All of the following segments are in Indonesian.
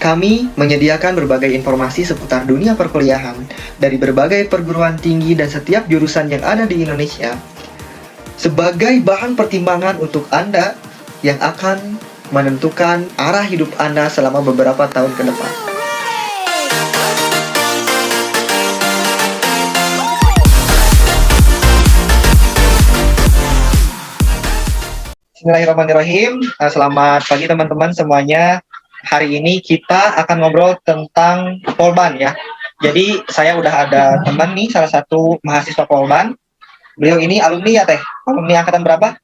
Kami menyediakan berbagai informasi seputar dunia perkuliahan dari berbagai perguruan tinggi dan setiap jurusan yang ada di Indonesia sebagai bahan pertimbangan untuk Anda yang akan menentukan arah hidup Anda selama beberapa tahun ke depan. Bismillahirrahmanirrahim. Selamat pagi teman-teman semuanya. Hari ini kita akan ngobrol tentang Polban ya. Jadi saya udah ada teman nih, salah satu mahasiswa Polban. Beliau ini alumni ya Teh? Alumni angkatan berapa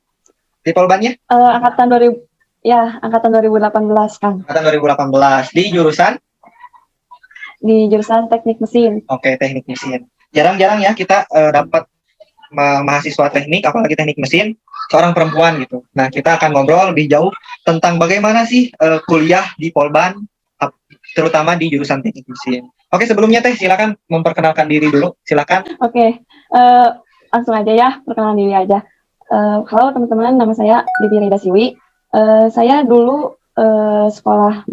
di Polbannya? Angkatan 2018 kan. Angkatan 2018 di jurusan? Di jurusan teknik mesin. Oke, teknik mesin. Jarang-jarang ya kita dapat mahasiswa teknik, apalagi teknik mesin, seorang perempuan gitu. Nah, kita akan ngobrol lebih jauh tentang bagaimana sih kuliah di Polban, terutama di jurusan teknik mesin. Oke, sebelumnya Teh, silakan memperkenalkan diri dulu, silakan. Oke, langsung aja ya, perkenalan diri aja. Halo teman-teman, nama saya Didi Rida Siwi. Saya dulu sekolah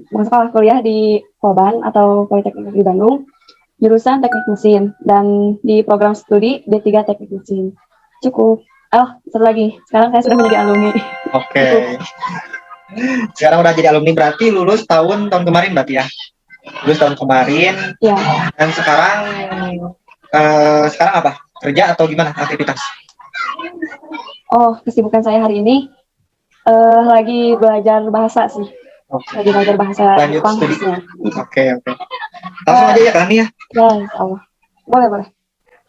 kuliah di Polban atau Politeknik di Bandung, jurusan teknik mesin, dan di program studi D3 teknik mesin. Cukup. Satu lagi, sekarang saya sudah menjadi alumni. Oke. Sekarang udah jadi alumni, berarti lulus tahun kemarin berarti ya? Lulus tahun kemarin. Ya. Dan sekarang apa? Kerja atau gimana aktivitas? Kesibukan saya hari ini lagi belajar bahasa sih. Okay. Lagi belajar bahasa Jepang. Oke. Langsung aja ya kan ya? Ya, insya Allah. Boleh.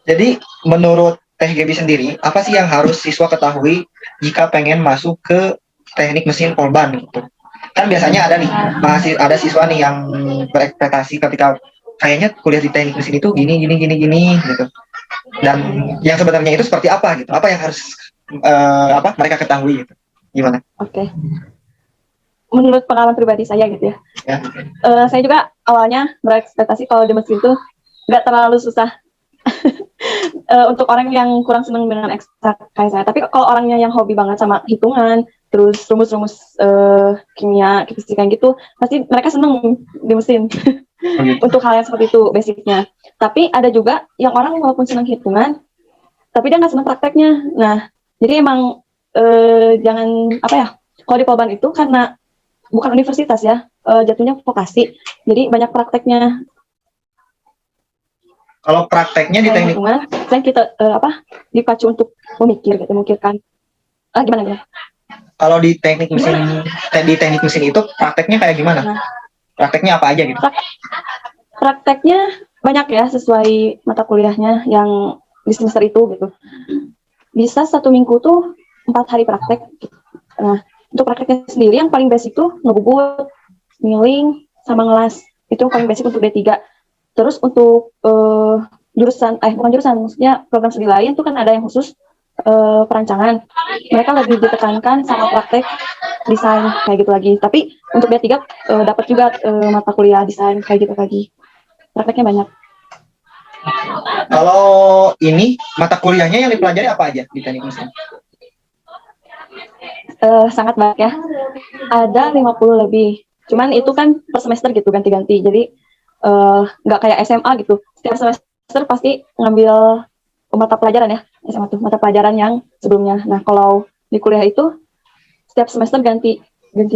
Jadi menurut Teh Gaby sendiri, apa sih yang harus siswa ketahui jika pengen masuk ke teknik mesin Polban gitu? Kan biasanya ada nih, ada siswa nih yang berekspektasi ketika kayaknya kuliah di teknik mesin itu gini gitu. Dan yang sebenarnya itu seperti apa gitu? Apa yang harus mereka ketahui gitu? Gimana? Oke. Menurut pengalaman pribadi saya gitu ya. Saya juga awalnya berekspektasi kalau di mesin itu nggak terlalu susah. Untuk orang yang kurang senang dengan eksak kayak saya. Tapi kalau orangnya yang hobi banget sama hitungan, terus rumus-rumus kimia, fisika gitu, pasti mereka senang di mesin. Untuk hal yang seperti itu basicnya. Tapi ada juga yang orang walaupun senang hitungan, tapi dia nggak senang prakteknya. Nah, jadi emang jangan kalau di Polban itu karena bukan universitas ya, jatuhnya vokasi. Jadi banyak prakteknya. Kalau prakteknya di teknik hitungan, selain kita dipacu untuk memikirkan. Gimana ya? Kalau di teknik mesin itu prakteknya kayak gimana? Prakteknya apa aja gitu? Prakteknya banyak ya sesuai mata kuliahnya yang di semester itu gitu. Bisa 1 minggu tuh 4 hari praktek. Nah, untuk prakteknya sendiri yang paling basic tuh ngebubut, milling, sama ngelas. Itu yang paling basic untuk D3. Terus untuk bukan jurusan, maksudnya program studi lain tuh kan ada yang khusus perancangan. Mereka lebih ditekankan sama praktek desain kayak gitu lagi. Tapi untuk D3 dapat juga mata kuliah desain kayak gitu lagi. Prakteknya banyak. Kalau ini mata kuliahnya yang dipelajari apa aja di teknik mesin? Sangat banyak ya. Ada 50 lebih. Cuman itu kan per semester gitu ganti-ganti. Jadi nggak kayak SMA gitu. Setiap semester pasti ngambil mata pelajaran ya. SMA tuh mata pelajaran yang sebelumnya. Nah, kalau di kuliah itu setiap semester ganti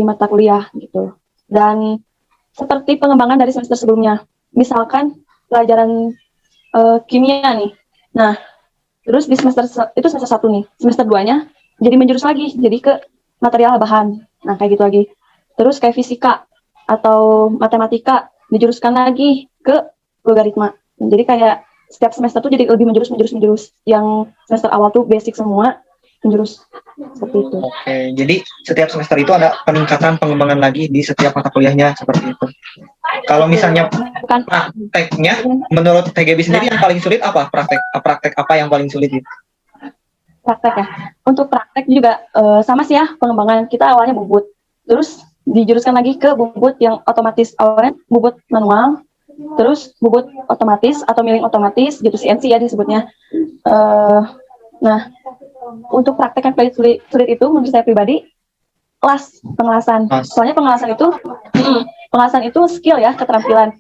mata kuliah gitu. Dan seperti pengembangan dari semester sebelumnya. Misalkan pelajaran kimia nih. Nah, terus di semester 1 nih. Semester 2-nya jadi menjurus lagi. Jadi ke material bahan. Nah, kayak gitu lagi. Terus kayak fisika atau matematika dijuruskan lagi ke logaritma. Jadi kayak setiap semester tuh jadi lebih menjurus. Yang semester awal tuh basic semua, menjurus seperti itu. Oke, jadi setiap semester itu ada peningkatan pengembangan lagi di setiap mata kuliahnya seperti itu. Kalau misalnya prakteknya, menurut TGB sendiri yang paling sulit apa? Praktek apa yang paling sulit gitu? Praktek ya. Untuk praktek juga sama sih ya, pengembangan kita awalnya bubut. Terus dijuruskan lagi ke bubut yang otomatis. Awalnya bubut manual, terus bubut otomatis atau milling otomatis gitu, CNC ya disebutnya. Nah, untuk praktek yang paling sulit itu menurut saya pribadi pengelasan. Soalnya pengelasan itu pengawasan itu skill ya, keterampilan.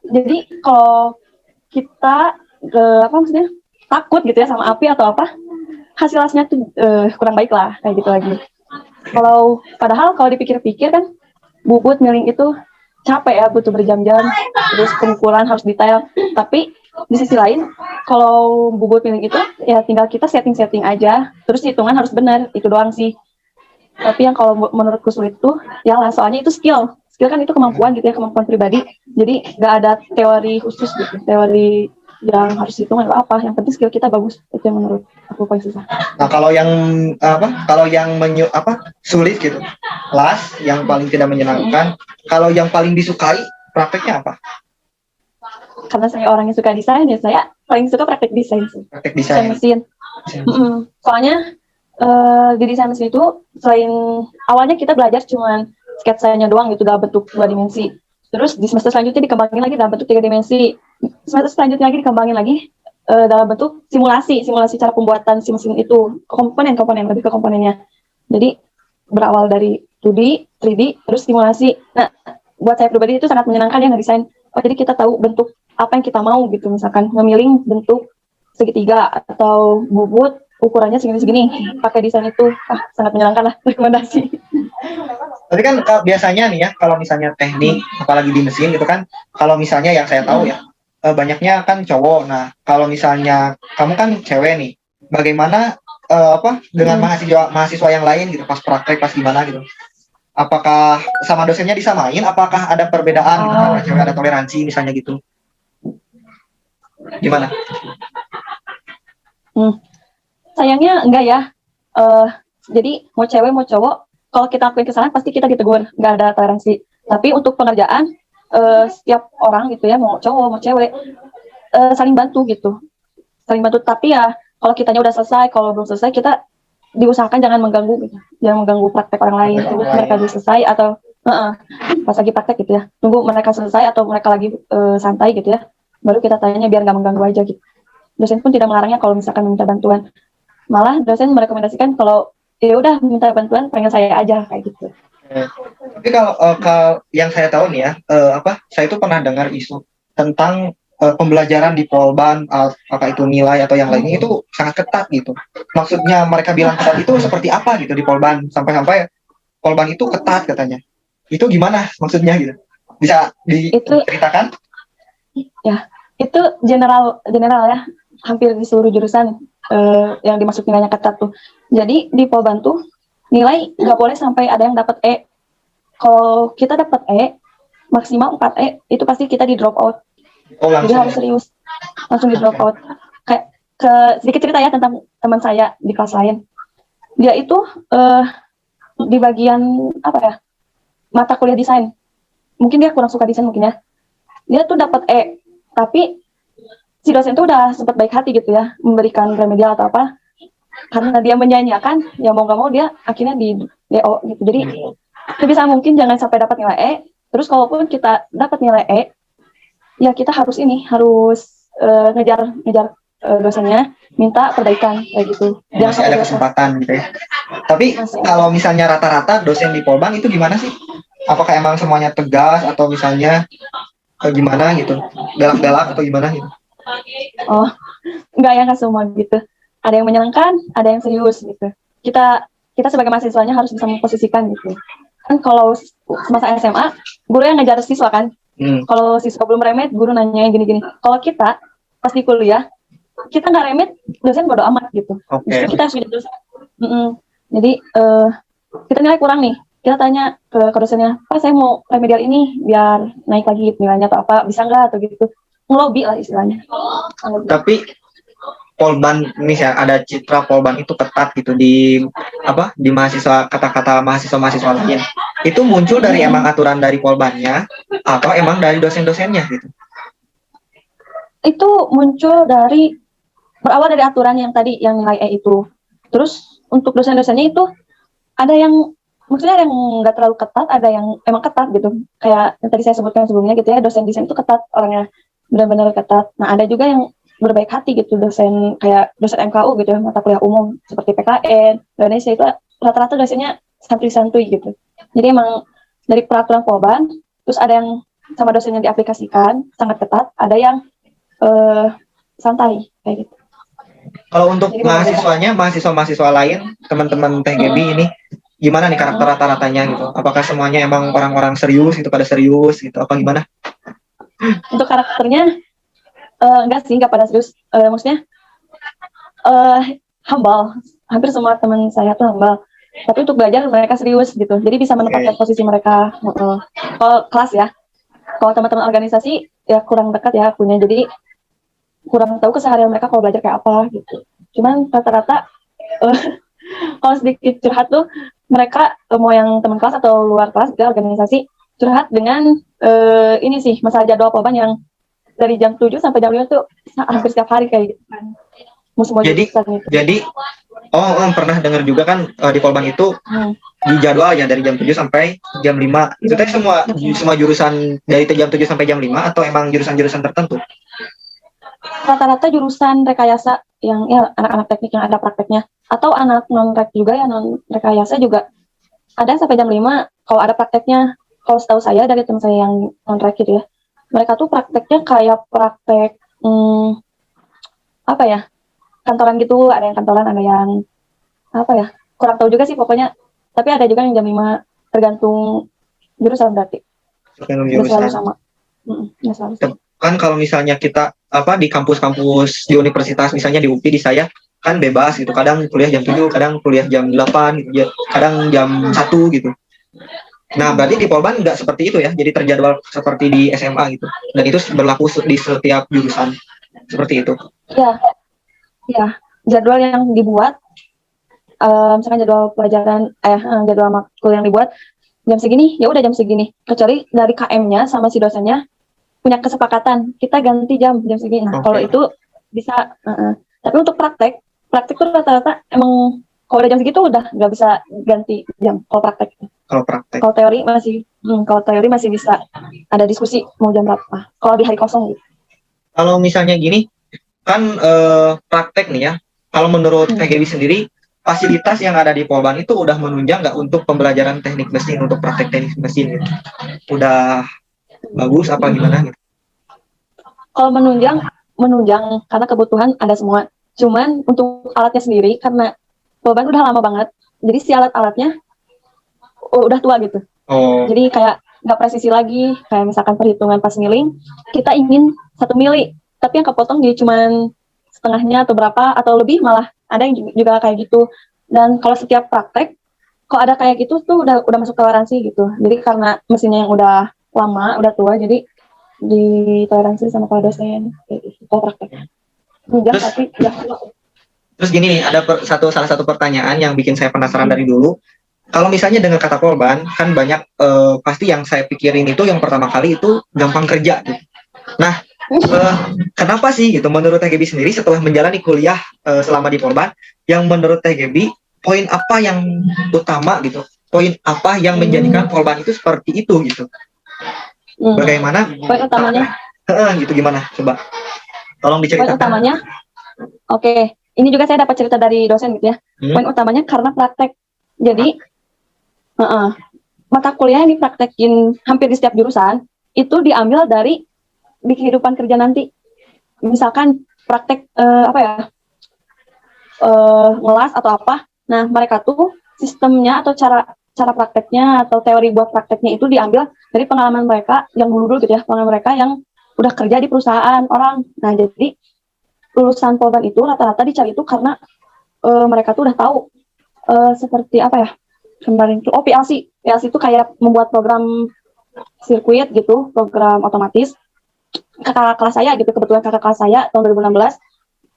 Jadi kalau kita apa maksudnya takut gitu ya sama api atau apa, hasilnya tuh kurang baik lah kayak gitu lagi. Padahal kalau dipikir-pikir kan bubut milling itu capek ya, butuh berjam-jam, terus pengukuran harus detail. Tapi di sisi lain, kalau bubut milling itu ya tinggal kita setting-setting aja, terus hitungan harus benar, itu doang sih. Tapi yang kalau menurutku sulit tuh, ya lah soalnya itu skill. Skill kan itu kemampuan gitu ya, kemampuan pribadi. Jadi nggak ada teori khusus gitu, teori yang harus hitungan atau apa. Yang penting skill kita bagus, itu yang menurut aku paling susah. Nah, kalau yang sulit gitu, last yang paling tidak menyenangkan, kalau yang paling disukai prakteknya apa? Karena saya orang yang suka desain, ya saya paling suka praktek desain sih. Praktek desain mesin. Soalnya di desain mesin itu selain awalnya kita belajar cuman sketsanya doang gitu dalam bentuk 2 dimensi. Terus di semester selanjutnya dikembangin lagi dalam bentuk 3 dimensi. Semester selanjutnya lagi dikembangin lagi dalam bentuk simulasi cara pembuatan si mesin itu, komponen lebih ke komponennya. Jadi berawal dari 2D, 3D, terus simulasi. Nah, buat saya pribadi itu sangat menyenangkan ya ngedesain. Jadi kita tahu bentuk apa yang kita mau gitu, misalkan nge-milling bentuk segitiga atau bubut ukurannya segini-segini, pakai desain itu sangat menyenangkan lah, rekomendasi. Tapi kan biasanya nih ya, kalau misalnya teknik, apalagi di mesin gitu kan, kalau misalnya yang saya tahu ya, banyaknya kan cowok. Nah, kalau misalnya kamu kan cewek nih, bagaimana dengan mahasiswa yang lain gitu, pas praktek, pas gimana gitu? Apakah sama dosennya disamain? Apakah ada perbedaan gitu, karena cewek ada toleransi misalnya gitu? Gimana? Sayangnya enggak ya. Jadi mau cewek mau cowok, kalau kita lakuin kesalahan pasti kita ditegur, nggak ada toleransi. Tapi untuk pengerjaan, setiap orang gitu ya, mau cowok mau cewek, saling bantu gitu, Tapi ya kalau kitanya udah selesai, kalau belum selesai kita diusahakan jangan mengganggu gitu. Jangan mengganggu praktek orang lain. Tunggu mereka selesai atau pas lagi praktek gitu ya, tunggu mereka selesai atau mereka lagi santai gitu ya, baru kita tanya biar nggak mengganggu aja gitu. Dosen pun tidak melarangnya kalau misalkan minta bantuan, malah dosen merekomendasikan kalau ya udah minta bantuan pengen saya aja kayak gitu. Tapi kalau yang saya tahu nih ya, saya itu pernah dengar isu tentang pembelajaran di Polban, apakah itu nilai atau yang lainnya itu sangat ketat gitu. Maksudnya mereka bilang ketat itu seperti apa gitu di Polban, sampai Polban itu ketat katanya. Itu gimana maksudnya gitu? Bisa diceritakan? Ya, itu general ya, hampir di seluruh jurusan yang dimaksud nilainya ketat tuh. Jadi di Polban tuh nilai nggak boleh sampai ada yang dapat E. Kalau kita dapat E, maksimal 4 E, itu pasti kita di drop out. Jadi harus serius, langsung di drop out. Kayak sedikit cerita ya tentang teman saya di kelas lain. Dia itu di bagian apa ya, mata kuliah desain. Mungkin dia kurang suka desain mungkin ya. Dia tuh dapat E, tapi si dosen tuh udah sempat baik hati gitu ya, memberikan remedial atau apa, karena dia menyanyiakan, ya mau nggak mau dia akhirnya di DO gitu. Jadi sebisa mungkin jangan sampai dapat nilai E. Terus kalaupun kita dapat nilai E, ya kita harus ngejar dosennya, minta perbaikan kayak gitu. Masih ada kesempatan gitu ya. Tapi kalau misalnya rata-rata dosen di Polban itu gimana sih? Apakah emang semuanya tegas atau misalnya gimana gitu, galak-galak atau gimana gitu? Oh, enggak ya, nggak semua gitu. Ada yang menyenangkan, ada yang serius gitu. Kita sebagai mahasiswanya harus bisa memposisikan gitu. Kan kalau semasa SMA, guru yang ngejar siswa kan. Kalau siswa belum remet, guru nanya gini-gini. Kalau kita pas di kuliah, kita nggak remet, dosen bodo amat gitu. Okay. Kita harus jadi dosen. Jadi kita nilai kurang nih, kita tanya ke dosennya, Pak saya mau remedial ini biar naik lagi nilainya atau apa, bisa nggak atau gitu. Ngelobi lah istilahnya. Tapi Polban ini ya, ada citra Polban itu ketat gitu di mahasiswa, kata-kata mahasiswa lain. Itu muncul dari emang aturan dari Polbannya atau emang dari dosen-dosennya gitu? Itu muncul berawal dari aturan yang tadi yang nilai E itu. Terus untuk dosen-dosennya itu ada yang maksudnya yang nggak terlalu ketat, ada yang emang ketat gitu. Kayak yang tadi saya sebutkan sebelumnya gitu ya, dosen desain itu ketat orangnya, benar-benar ketat. Nah ada juga yang berbaik hati gitu, dosen kayak dosen MKU gitu ya, mata kuliah umum seperti PKN, Indonesia itu rata-rata dosennya santuy-santuy gitu. Jadi emang dari peraturan Polban terus ada yang sama dosennya diaplikasikan sangat ketat, ada yang santai kayak gitu. Kalau untuk Jadi beda-beda. mahasiswa lain, teman-teman TGB Mm-mm. ini, gimana nih karakter Mm-mm. rata-ratanya gitu? Apakah semuanya emang orang-orang serius gitu, pada serius gitu, apa gimana? Untuk karakternya enggak sih, enggak pada serius. Maksudnya humble. Hampir semua teman saya tuh humble. Tapi untuk belajar mereka serius gitu. Jadi bisa menempatkan Oke. posisi mereka. Kalau kelas ya, kalau teman-teman organisasi ya kurang dekat ya punya. Jadi kurang tahu keseharian mereka kalau belajar kayak apa gitu. Cuman rata-rata uh, kalau sedikit curhat tuh mereka mau yang teman kelas atau luar kelas gitu organisasi curhat dengan ini sih masalah jadwal polban yang dari jam 7 sampai jam 5 tuh hampir setiap hari kayak gitu kan. Semua Jadi jurusan gitu. jadi pernah dengar juga kan di Polban itu di jadwalnya dari jam 7 sampai jam 5. Itu teh semua jurusan dari jam 7 sampai jam 5 atau emang jurusan-jurusan tertentu? Rata-rata jurusan rekayasa yang ya anak-anak teknik yang ada prakteknya atau anak non rek juga ya non rekayasa juga ada sampai jam 5 kalau ada prakteknya. Kalau setahu saya dari teman saya yang non rek gitu ya, mereka tuh prakteknya kayak praktek apa ya, kantoran gitu, ada yang kantoran, ada yang apa ya, kurang tahu juga sih pokoknya. Tapi ada juga yang jam 5 tergantung jurusan berarti. Tergantung Nggak selalu jurusan. sama. Nggak selalu sama. Kan kalau misalnya kita di kampus-kampus di universitas misalnya di UPI di saya kan bebas gitu. Kadang kuliah jam 7, kadang kuliah jam 8 gitu. Kadang jam 1 gitu. Nah, berarti di Polban nggak seperti itu ya. Jadi terjadwal seperti di SMA gitu. Dan itu berlaku di setiap jurusan. Seperti itu. Ya, ya. Jadwal yang dibuat, misalkan jadwal pelajaran, jadwal makul yang dibuat jam segini, ya udah jam segini. Kecuali dari KM-nya sama si dosennya punya kesepakatan, kita ganti jam segini. Nah, kalau itu bisa. Tapi untuk praktek tuh rata-rata emang kalau udah jam segitu udah nggak bisa ganti jam kalau praktek. Kalau teori masih bisa ada diskusi mau jam berapa. Kalau di hari kosong gitu. Kalau misalnya gini, kan praktek nih ya. Kalau menurut PGB sendiri, fasilitas yang ada di Polban itu udah menunjang nggak untuk pembelajaran teknik mesin, untuk praktek teknik mesin gitu? Udah bagus apa gimana gitu? Kalau menunjang karena kebutuhan ada semua. Cuman untuk alatnya sendiri karena Polban udah lama banget, jadi si alat-alatnya udah tua gitu. Jadi kayak nggak presisi lagi, kayak misalkan perhitungan pas milling, kita ingin 1 mili, tapi yang kepotong jadi cuman setengahnya atau berapa, atau lebih malah ada yang juga kayak gitu. Dan kalau setiap praktek, kok ada kayak gitu tuh udah masuk toleransi gitu. Jadi karena mesinnya yang udah lama, udah tua, jadi ditoleransi sama kepala dosen kayak gitu, kalau prakteknya. Terus gini nih, ada salah satu pertanyaan yang bikin saya penasaran dari dulu. Kalau misalnya dengan kata Polban, kan banyak pasti yang saya pikirin itu yang pertama kali itu gampang kerja gitu. Nah, kenapa sih gitu menurut TGB sendiri setelah menjalani kuliah selama di Polban, yang menurut TGB poin apa yang utama gitu? Poin apa yang menjadikan Polban itu seperti itu gitu? Bagaimana? Poin utamanya? Gitu gimana? Coba tolong diceritakan. Poin utamanya, oke. Ini juga saya dapat cerita dari dosen gitu ya. Poin utamanya karena praktek. Jadi mata kuliah yang dipraktekin hampir di setiap jurusan itu diambil dari di kehidupan kerja nanti. Misalkan praktek ngelas atau apa. Nah, mereka tuh sistemnya atau cara prakteknya atau teori buat prakteknya itu diambil dari pengalaman mereka yang dulu gitu ya, pengalaman mereka yang udah kerja di perusahaan orang. Nah, jadi lulusan Polban itu rata-rata dicari itu karena mereka tuh udah tahu seperti apa ya, kemarin itu PLC itu kayak membuat program sirkuit gitu, program otomatis. Kakak kelas saya gitu, kebetulan kakak kelas saya tahun 2016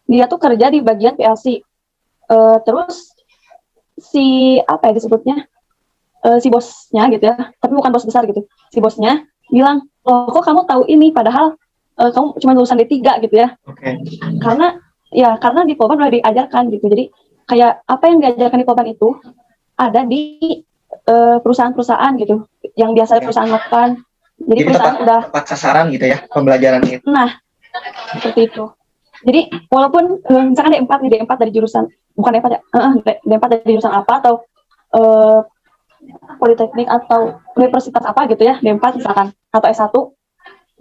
dia tuh kerja di bagian PLC. Terus si apa ya disebutnya, si bosnya gitu ya, tapi bukan bos besar gitu, si bosnya bilang, loh kok kamu tahu ini padahal kamu cuma lulusan D3 gitu ya. Karena di Polban udah diajarkan gitu. Jadi kayak apa yang diajarkan di Polban itu ada di perusahaan-perusahaan gitu yang biasa perusahaan lakukan. Jadi perusahaan tepat sasaran gitu ya pembelajaran itu. Nah, seperti itu. Jadi walaupun misalkan D4 dari jurusan, bukan D4 ya, D4 dari jurusan apa atau politeknik atau universitas apa gitu ya, D4 misalkan, atau S1,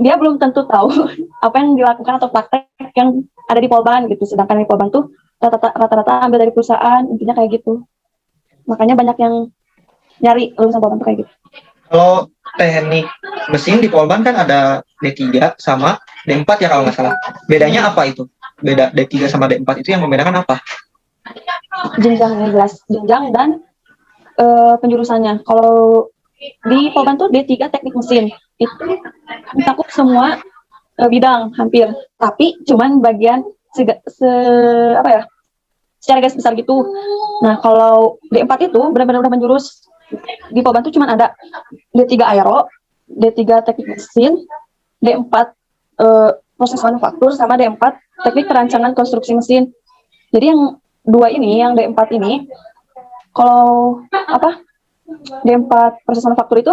dia belum tentu tahu apa yang dilakukan atau praktek yang ada di Polban gitu. Sedangkan di Polban tuh rata-rata ambil dari perusahaan, intinya kayak gitu. Makanya banyak yang nyari lulusan Polban tuh kayak gitu. Kalau teknik mesin di Polban kan ada D3 sama D4 ya kalau nggak salah. Bedanya apa itu? Beda D3 sama D4 itu yang membedakan apa? Jenjangnya jelas, jenjang dan penjurusannya. Kalau di Polban tuh D3 teknik mesin, itu mencakup semua bidang hampir, tapi cuman bagian apa ya, secara garis besar gitu. Nah, kalau D4 itu benar-benar udah menjurus. Di Polban tuh cuman ada D3 aero, D3 teknik mesin, D4 proses manufaktur, sama D4 teknik perancangan konstruksi mesin. Jadi yang dua ini, yang D4 ini, kalau apa, D4 proses manufaktur itu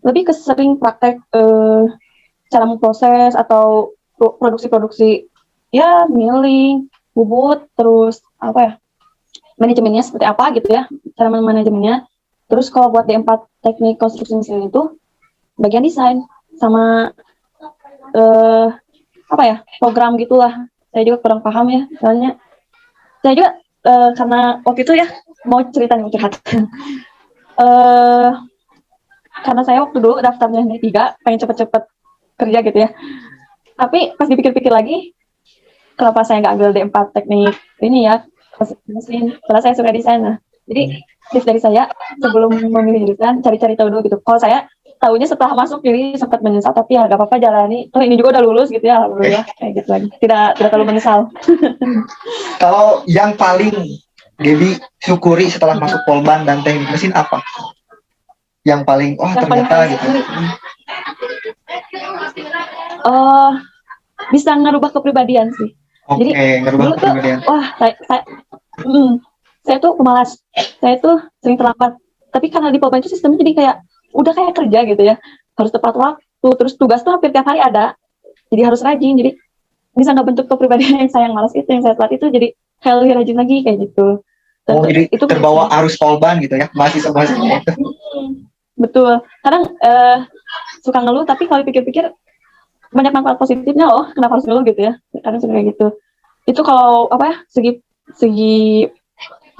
lebih ke sering praktek cara memproses atau produksi-produksi ya, milling, bubut, terus apa ya, manajemennya seperti apa gitu ya, cara manajemennya. Terus kalau buat D4 teknik konstruksi mesin itu bagian desain sama apa ya, program gitulah. Saya juga kurang paham ya, soalnya saya juga karena waktu itu ya, mau cerita nih, curhat. Karena saya waktu dulu daftarnya D3 pengen cepet-cepet kerja gitu ya, tapi pas dipikir-pikir lagi, kenapa saya nggak ambil D4 teknik ini ya, mesin, karena saya suka desain. Nah, jadi tips dari saya sebelum memilih jurusan, cari-cari tahu dulu gitu. Kalau saya tahunya setelah masuk, jadi sempat menyesal, tapi ya nggak apa-apa, jalani. Oh, ini juga udah lulus gitu ya, alhamdulillah, kayak gitu lagi. Tidak terlalu menyesal. Kalau yang paling Gaby syukuri setelah masuk Polban dan teknik mesin apa? Yang paling, oh Yang paling ternyata gitu. Bisa ngerubah kepribadian sih. Oke, Jadi ngerubah dulu tuh, kepribadian. wah, saya tuh pemalas, saya tuh sering terlambat. Tapi karena di Polban itu sistemnya jadi kayak udah kayak kerja gitu ya, harus tepat waktu, terus tugas tuh hampir tiap hari ada, jadi harus rajin. Jadi bisa nggak bentuk kepribadian yang saya malas itu, yang saya telat itu, jadi kayak lebih rajin lagi kayak gitu. Dan Oh, jadi itu terbawa arus Polban gitu ya, mahasiswa-mahasiswa itu. Betul. Kadang suka ngeluh, tapi kalau dipikir-pikir banyak manfaat positifnya loh. Kenapa harus ngeluh gitu ya? Kadang suka kayak gitu. Itu kalau apa ya, segi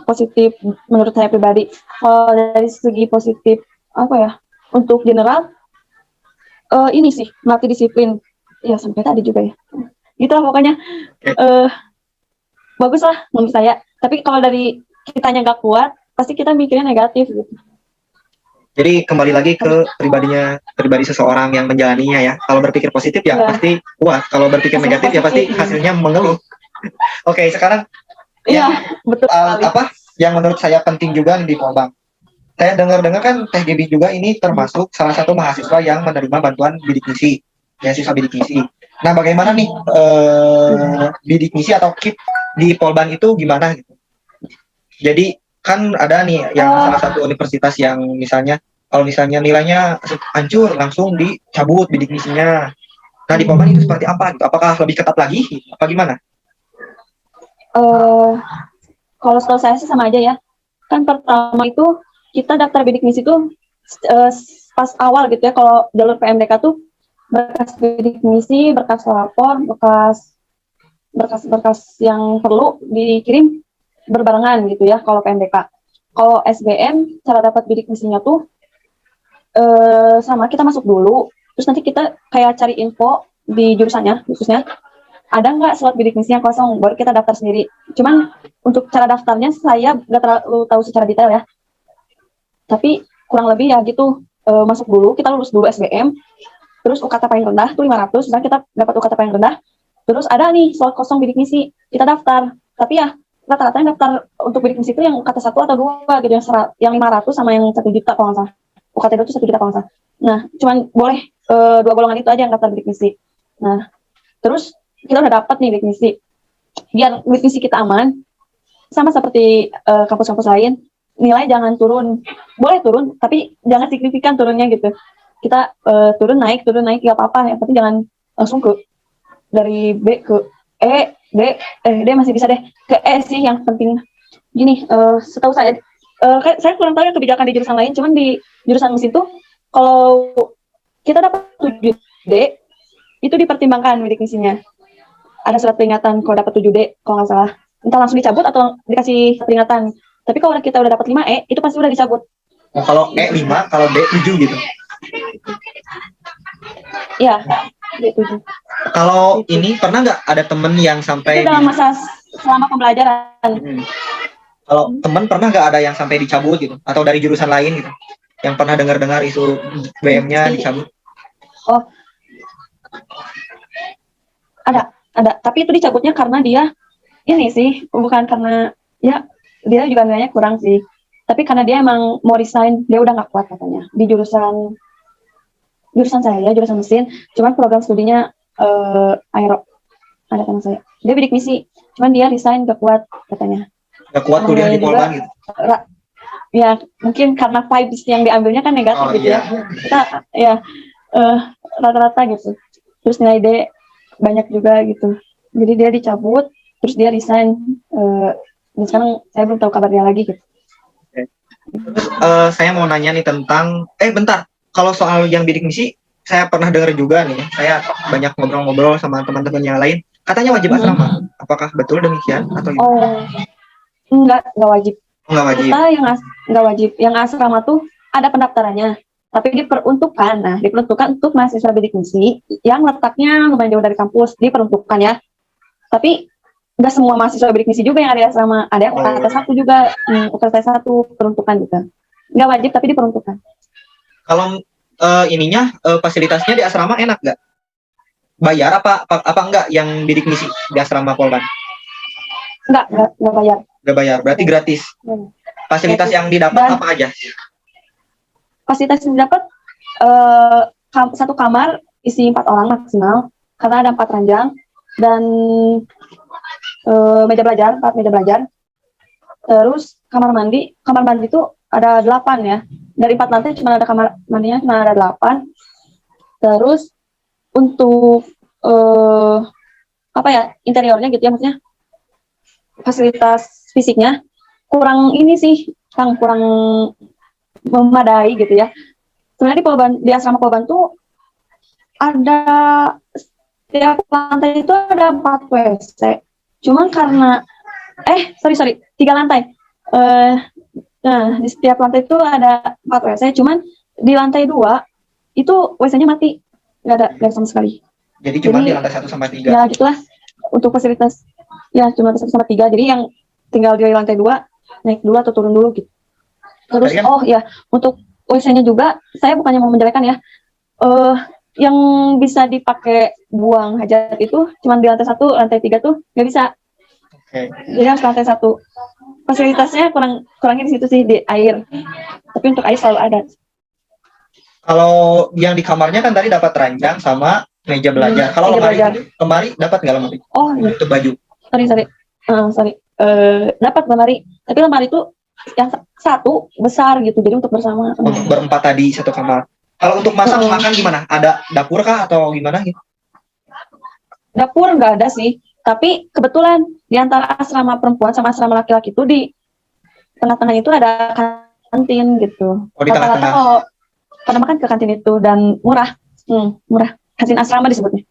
positif menurut saya pribadi. Kalau dari segi positif apa ya, untuk general ini sih melatih disiplin. Ya sampai tadi juga ya. Gitulah pokoknya. Bagus lah menurut saya. Tapi kalau dari kitanya nggak kuat, pasti kita mikirnya negatif gitu. Jadi kembali lagi ke pribadi seseorang yang menjalaninya ya. Kalau berpikir positif ya pasti kuat. Kalau berpikir negatif ya pasti hasilnya mengeluh. Oke, sekarang betul. Apa yang menurut saya penting juga nih di Polban. Saya dengar-dengar kan Teh Gaby juga ini termasuk salah satu mahasiswa yang menerima bantuan bidik misi, beasiswa bidik misi. Nah, bagaimana nih bidik misi atau KIP di Polban itu gimana gitu? Jadi kan ada nih yang salah satu universitas yang misalnya kalau misalnya nilainya hancur langsung dicabut bidik misinya. Nah, di Polban itu seperti apa? Gitu? Apakah lebih ketat lagi? Apa gimana? Kalau setahu saya sih sama aja ya. Kan pertama itu kita daftar bidik misi itu pas awal gitu ya. Kalau jalur PMDK tuh berkas bidik misi, berkas lapor, berkas yang perlu dikirim berbarengan gitu ya kalau PMDK. Kalau SBM cara dapat bidik misinya tuh sama, kita masuk dulu, terus nanti kita kayak cari info di jurusannya khususnya ada nggak slot bidik misi yang kosong, baru kita daftar sendiri. Cuman untuk cara daftarnya saya nggak terlalu tahu secara detail ya, tapi kurang lebih ya gitu. Masuk dulu, kita lulus dulu SBM, terus UKT paling rendah tuh 500, misalnya kita dapat UKT paling rendah, terus ada nih slot kosong bidik misi, kita daftar. Tapi ya rata-rata yang daftar untuk bidik misi itu yang UKT 1 atau 2 gitu, yang 500 sama yang 1 juta kalau nggak salah. UKT itu 1 juta kalau nggak salah. Nah, cuman boleh 2 golongan itu aja yang daftar bidik misi. Nah, terus kita udah dapat nih bidik misi. Biar bidik misi kita aman, sama seperti kampus-kampus lain, nilai jangan turun. Boleh turun, tapi jangan signifikan turunnya gitu. Kita turun naik nggak apa-apa, yang penting jangan langsung ke dari B ke E, D masih bisa deh, ke E sih yang penting. Gini, setahu saya Saya kurang tahu ya kebijakan di jurusan lain, cuman di jurusan mesin tuh kalau kita dapat 7D itu dipertimbangkan bidik misinya. Ada surat peringatan kalau dapat 7D kalau nggak salah. Entah langsung dicabut atau dikasih peringatan. Tapi kalau kita udah dapat 5E itu pasti udah dicabut. Oh, kalau E 5, kalau D 7 gitu. Iya, D7. Kalau ini pernah nggak ada temen yang sampai Itu dalam masa selama pembelajaran. Kalau temen pernah nggak ada yang sampai dicabut gitu, atau dari jurusan lain gitu, yang pernah dengar-dengar isu BM-nya dicabut? Oh, ada. Tapi itu dicabutnya karena dia ini sih, bukan karena ya dia juga nilainya kurang sih. Tapi karena dia emang mau resign, dia udah nggak kuat katanya di jurusan saya, jurusan mesin. Cuman program studinya aero. Ada teman saya, dia bidik misi, cuman dia resign gak kuat katanya. Gak kuat kuliah di Polban gitu. Ya mungkin karena vibes yang diambilnya kan negatif gitu ya. Kita ya rata-rata gitu. Terus nilai D banyak juga gitu. Jadi dia dicabut, terus dia resign. Dan sekarang saya belum tahu kabar dia lagi gitu. Terus saya mau nanya nih tentang, bentar. Kalau soal yang bidik misi, saya pernah dengar juga nih. Saya banyak ngobrol-ngobrol sama teman-teman yang lain. Katanya wajib asrama. Apakah betul demikian atau gimana? Oh, enggak wajib. Enggak wajib. Kita yang enggak wajib. Yang asrama tuh ada pendaftarannya, tapi diperuntukkan. Nah, diperuntukkan untuk mahasiswa bidik misi yang letaknya lumayan jauh dari kampus, diperuntukkan ya. Tapi enggak semua mahasiswa bidik misi juga yang ada di asrama. Ada yang UKT 1 juga, UKT 1 peruntukan gitu. Enggak wajib tapi diperuntukkan. Kalau fasilitasnya di asrama enak nggak? Bayar apa enggak yang bidik misi di asrama Polban? Enggak bayar. Enggak bayar, berarti gratis. Fasilitas yang didapat apa aja? Fasilitas yang didapat satu kamar isi 4 orang maksimal, karena ada 4 ranjang dan meja belajar, 4 meja belajar. Terus kamar mandi itu ada 8 ya. Dari 4 lantai cuma ada kamar mandinya cuma ada 8. Terus untuk interiornya gitu ya, maksudnya fasilitas fisiknya kurang ini sih, kurang memadai gitu ya. Sebenarnya di asrama Polban tuh ada setiap lantai itu ada 4 WC. Cuman karena 3 lantai. Nah, di setiap lantai itu ada 4 WC, cuman di lantai 2 itu WC-nya mati. Nggak ada sama sekali. Jadi cuma di lantai 1 sampai 3. Ya gitulah untuk fasilitas. Ya cuma lantai 1 sampai 3. Jadi yang tinggal di lantai 2 naik dulu atau turun dulu gitu. Terus untuk WC-nya juga saya bukannya mau menjelekan ya. Yang bisa dipakai buang hajat itu cuma di lantai 1, lantai 3 tuh nggak bisa. Okay. Jadi harus lantai 1. Fasilitasnya kurangnya di situ sih, di air. Tapi untuk air selalu ada. Kalau yang di kamarnya kan tadi dapat ranjang sama meja belajar. Kalau lemari dapat nggak lemari? Oh iya. Untuk baju. Sorry. Dapat lemari. Tapi lemari itu yang satu besar gitu. Jadi untuk bersama. Untuk berempat tadi satu kamar. Kalau untuk masak makan gimana? Ada dapur kah atau gimana gitu? Dapur nggak ada sih. Tapi kebetulan di antara asrama perempuan sama asrama laki-laki itu di tengah-tengah itu ada kantin gitu. Oh, di tengah-tengah. Kalau pada makan ke kantin itu dan murah. Murah. Kantin asrama disebutnya.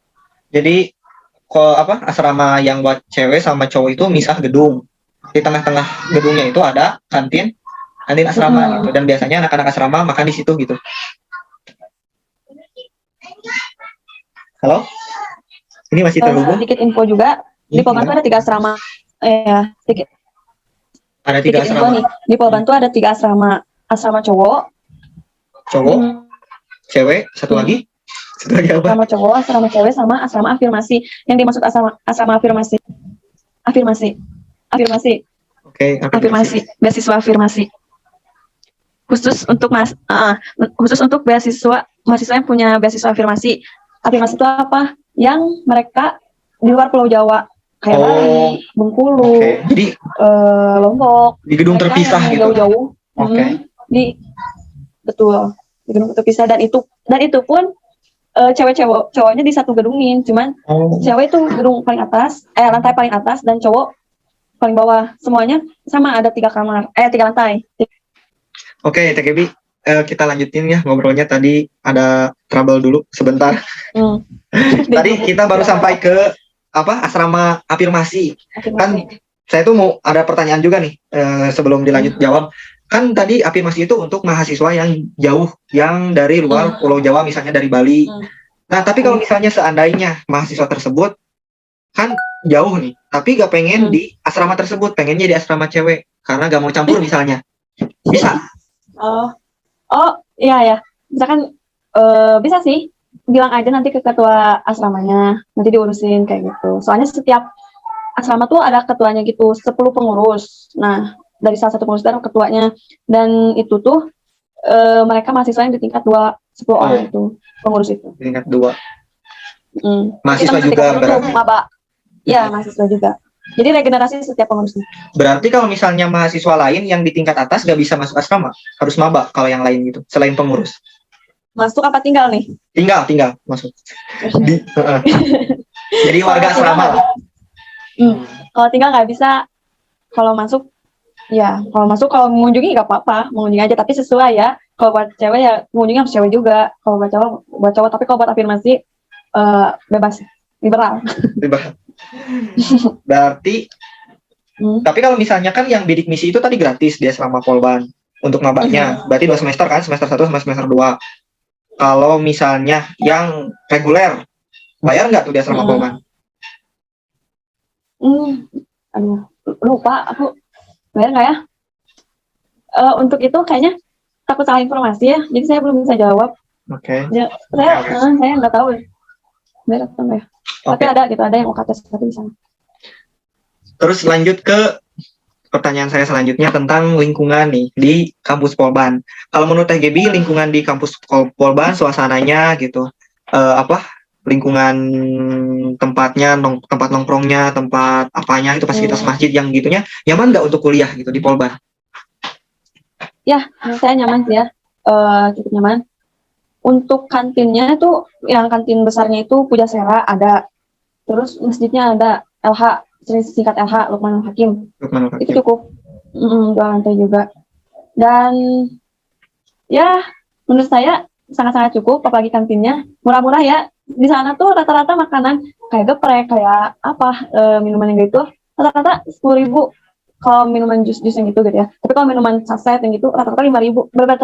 Jadi asrama yang buat cewek sama cowok itu misah gedung. Di tengah-tengah gedungnya itu ada kantin asrama gitu. Dan biasanya anak-anak asrama makan di situ gitu. Halo? Ini masih terhubung? Sedikit info juga. Di Polban tuh ada 3 asrama. Sedikit. Ada 3 asrama. Nih. Di Polban tuh ada 3 asrama. Asrama cowok, cewek, satu lagi apa? Asrama cowok, asrama cewek, sama asrama afirmasi. Yang dimaksud asrama afirmasi. Oke, afirmasi. Beasiswa afirmasi. Khusus untuk mahasiswa yang punya beasiswa afirmasi. Afirmasi itu apa? Yang mereka di luar Pulau Jawa, kayak Bali, Bengkulu, jadi Lombok. Di gedung terpisah gitu. Jauh-jauh. Betul, di gedung terpisah, dan itu pun cowoknya di satu gedungin, cuman cewek itu gedung paling atas, lantai paling atas, dan cowok paling bawah. Semuanya sama, ada 3 kamar, 3 lantai. Oke, TGB, kita lanjutin ya ngobrolnya. Tadi ada trouble dulu sebentar. Tadi kita baru sampai ke asrama afirmasi. Kan saya tuh mau ada pertanyaan juga nih sebelum dilanjut jawab. Kan tadi afirmasi itu untuk mahasiswa yang jauh, yang dari luar Pulau Jawa, misalnya dari Bali. Nah, tapi kalau misalnya seandainya mahasiswa tersebut kan jauh nih, tapi gak pengen di asrama tersebut, pengennya di asrama cewek karena gak mau campur misalnya, bisa? Iya ya, misalkan bisa sih, bilang aja nanti ke ketua asramanya, nanti diurusin kayak gitu. Soalnya setiap asrama tuh ada ketuanya gitu, 10 pengurus. Nah, dari salah satu pengurus itu ada ketuanya, dan itu tuh mereka mahasiswa yang di tingkat 2, 10 orang itu pengurus itu. Tingkat 2. Mahasiswa juga berarti. Maba. Ya, mahasiswa juga. Jadi regenerasi setiap pengurusnya. Berarti kalau misalnya mahasiswa lain yang di tingkat atas gak bisa masuk asrama, harus maba kalau yang lain gitu, selain pengurus. Masuk apa tinggal nih? Tinggal masuk. Jadi warga asrama. Kalau tinggal nggak bisa. Kalau masuk, ya kalau masuk, kalau mengunjungi nggak apa-apa, mengunjungi aja, tapi sesuai ya. Kalau buat cewek ya mengunjungi harus cewek juga. Kalau buat cowok, tapi kalau buat afirmasi bebas, liberal. Berarti tapi kalau misalnya kan yang bidik misi itu tadi gratis di asrama Polban untuk mabaknya, berarti 2 semester kan, semester 1 sama semester 2. Kalau misalnya yang reguler bayar nggak tuh di asrama Polban? Aduh, lupa aku bayar nggak ya? Untuk itu kayaknya takut salah informasi ya, jadi saya belum bisa jawab. Oke. Saya nggak tahu bayar atau enggak ya. Tapi ada yang UKT seperti di sana. Terus lanjut ke pertanyaan saya selanjutnya tentang lingkungan nih di kampus Polban. Kalau menurut TGB, lingkungan di kampus Polban, suasananya gitu, lingkungan tempatnya, tempat nongkrongnya, tempat apanya itu, fasilitas masjid yang gitunya, nyaman nggak untuk kuliah gitu di Polban? Ya, saya nyaman sih ya, cukup nyaman. Untuk kantinnya itu, yang kantin besarnya itu Pujasera ada, terus masjidnya ada LH, singkat LH, Lukmanul Hakim. Itu cukup, 2 lantai juga. Dan ya menurut saya sangat-sangat cukup, apalagi kantinnya murah-murah ya. Di sana tuh rata-rata makanan kayak geprek, kayak minuman yang gitu, rata-rata 10.000 kalau minuman jus yang gitu ya. Tapi kalau minuman saset yang gitu rata-rata 5.000, benar-benar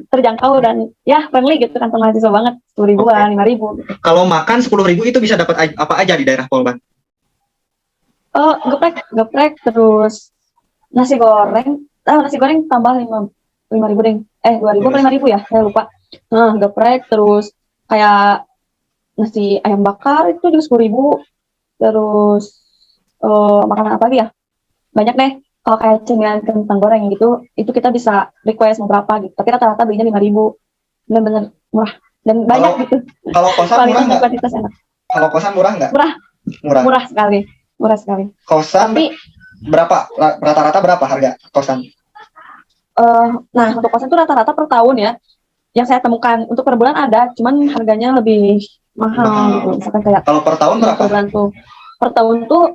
terjangkau dan ya friendly gitu kan, mahasiswa banget. 10.000-an, 5.000 gitu. Kalau makan 10.000 itu bisa dapat apa aja di daerah Polban? Geprek, terus nasi goreng tambah 5.000 deh. 2.000 atau 5.000 ya, saya lupa. Geprek, terus kayak nasi ayam bakar itu juga 10.000. Terus makanan apa lagi ya? Banyak deh. Kalau kayak cemilan kentang goreng gitu, itu kita bisa request mau berapa gitu. Tapi rata-rata belinya 5.000. Benar-benar murah dan banyak gitu. Kalau kosan murah nggak? Kalau kosan murah nggak? Murah sekali. Kosan tapi berapa? Rata-rata berapa harga kosan? Nah, untuk kosan itu rata-rata per tahun ya. Yang saya temukan, untuk per bulan ada, cuman harganya lebih mahal gitu. Misalkan kayak kalau per tahun berapa? Per tahun tuh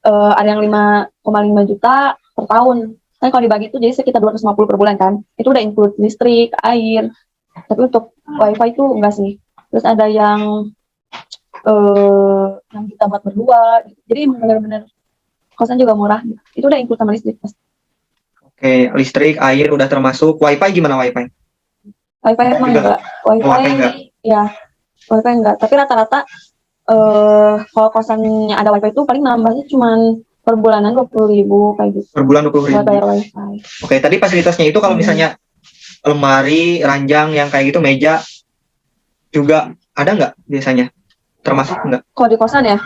ada yang 5,5 juta per tahun. Kan kalau dibagi itu jadi sekitar 250 per bulan kan. Itu udah include listrik, air. Tapi untuk wifi itu enggak sih. Terus ada yang kita buat berdua. Jadi benar-benar kosan juga murah. Itu udah include sama listrik. Oke, listrik, air udah termasuk. Wifi gimana wifi? Wifi emang enggak. Wifi enggak. Tapi rata-rata kalau kosannya ada wifi itu paling nambahnya cuma per bulanan 20.000 kayak gitu. Per bulan 20.000. Bayar wifi. Oke, tadi fasilitasnya itu kalau misalnya lemari, ranjang yang kayak gitu, meja juga ada nggak biasanya? Termasuk nggak? Kalau di kosan ya?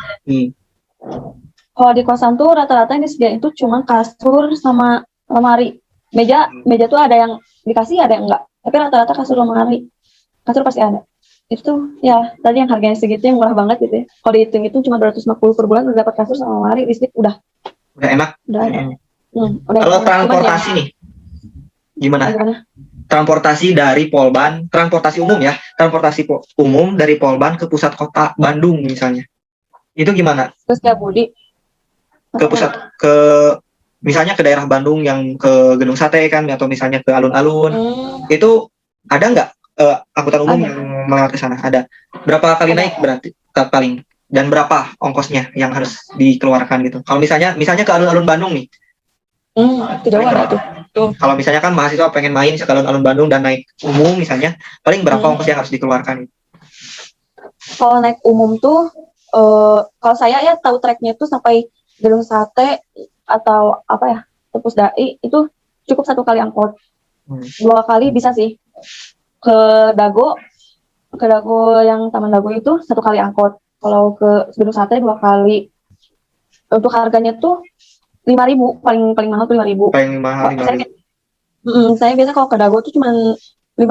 Kalau di kosan tuh rata-rata yang disediain itu cuma kasur sama lemari. Meja tuh ada yang dikasih, ada yang enggak. Tapi rata-rata kasur lemari. Kasur pasti ada. Itu ya tadi yang harganya segitu yang murah banget gitu ya. Kalau dihitung itu cuma 250 per bulan udah dapat kasur sama lemari, listrik udah enak. Udah ada. Kalau transportasi nih gimana? Transportasi dari Polban, transportasi umum ya, transportasi umum dari Polban ke pusat kota Bandung misalnya. Itu gimana? Terus kayak Budi ke pusat ke misalnya ke daerah Bandung yang ke Gedung Sate kan, atau misalnya ke alun-alun, itu ada nggak angkutan umum Ada. yang melewati sana? Ada. Berapa kali Ada. naik berarti paling? Dan berapa ongkosnya yang harus dikeluarkan gitu? Kalau misalnya ke alun-alun Bandung nih, Itu jauh ada tuh. kalau misalnya kan mahasiswa pengen main ke alun-alun Bandung dan naik umum misalnya, paling berapa ongkos yang harus dikeluarkan? Kalau naik umum tuh, kalau saya ya tahu treknya tuh sampai Gedung Sate atau apa ya, Tepus Dai itu cukup 1 kali angkot. 2 kali bisa sih. Ke Dago yang Taman Dago itu 1 kali angkot. Kalau ke Gedung Sate 2 kali. Untuk harganya tuh 5.000, paling mahal tuh 5.000. Paling mahal 5.000. Saya biasa kalau ke Dago tuh cuma 5.000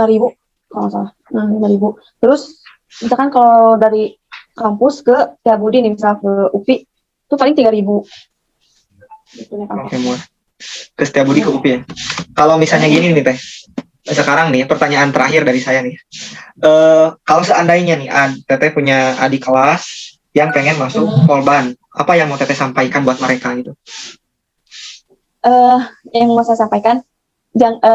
kalau nggak salah. 5.000. Terus misalkan kalau dari kampus ke Setiabudi nih, misal ke UPI itu paling 3.000. Gitu, Oke, murah. Ke Setiabudi ke UPI ya. Kalau misalnya gini nih Teh, sekarang nih pertanyaan terakhir dari saya nih. Kalau seandainya nih Teteh punya adik kelas yang pengen masuk Polban, apa yang mau Teteh sampaikan buat mereka gitu? Yang mau saya sampaikan, jangan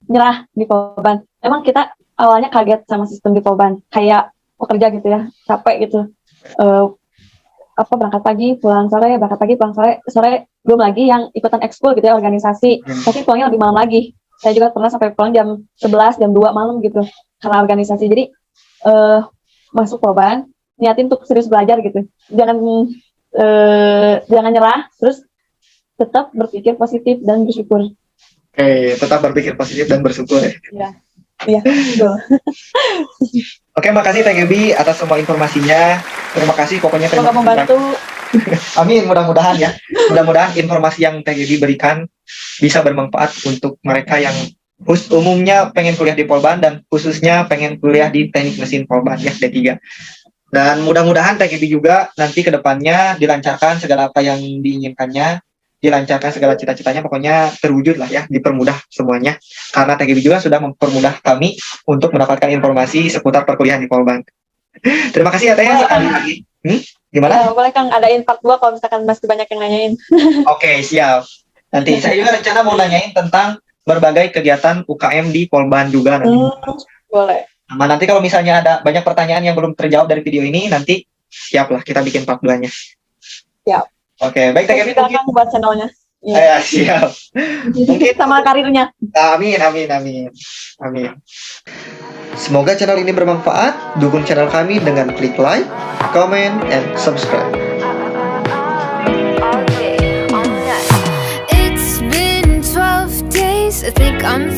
nyerah di Polban. Emang kita awalnya kaget sama sistem di Polban, kayak pekerja gitu ya, capek gitu. Berangkat pagi, pulang sore, sore belum lagi yang ikutan ekskul gitu ya, organisasi. Pasti pulangnya lebih malam lagi. Saya juga pernah sampai pulang jam 11, jam 2 malam gitu, karena organisasi. Jadi masuk Polban, niatin untuk serius belajar gitu. Jangan nyerah, terus tetap berpikir positif dan bersyukur. Oke, tetap berpikir positif dan bersyukur ya. Iya, betul. Oke, makasih Teh Gaby atas semua informasinya. Terima kasih, pokoknya Semoga membantu. Amin, mudah-mudahan ya. Mudah-mudahan informasi yang Teh Gaby berikan bisa bermanfaat untuk mereka yang umumnya pengen kuliah di Polban dan khususnya pengen kuliah di Teknik Mesin Polban ya, D3. Dan mudah-mudahan Teh Gaby juga nanti ke depannya dilancarkan segala apa yang diinginkannya, dilancarkan segala cita-citanya, pokoknya terwujud lah ya, dipermudah semuanya. Karena Teh Gaby juga sudah mempermudah kami untuk mendapatkan informasi seputar perkuliahan di Polban. Terima kasih ya Teh. Lagi. Gimana? Boleh Kang adain part 2 kalau misalkan masih banyak yang nanyain. Oke, siap. Nanti saya juga rencana mau nanyain tentang berbagai kegiatan UKM di Polban juga nanti. Boleh. Nah, nanti kalau misalnya ada banyak pertanyaan yang belum terjawab dari video ini, nanti siap lah kita bikin part 2-nya. Siap. Oke, baik Teh Gaby. Silakan buat channelnya. Ya, siap. Mungkin sama karirnya. Amin. Semoga channel ini bermanfaat. Dukung channel kami dengan klik like, comment, and subscribe. It's been 12 days, I think I'm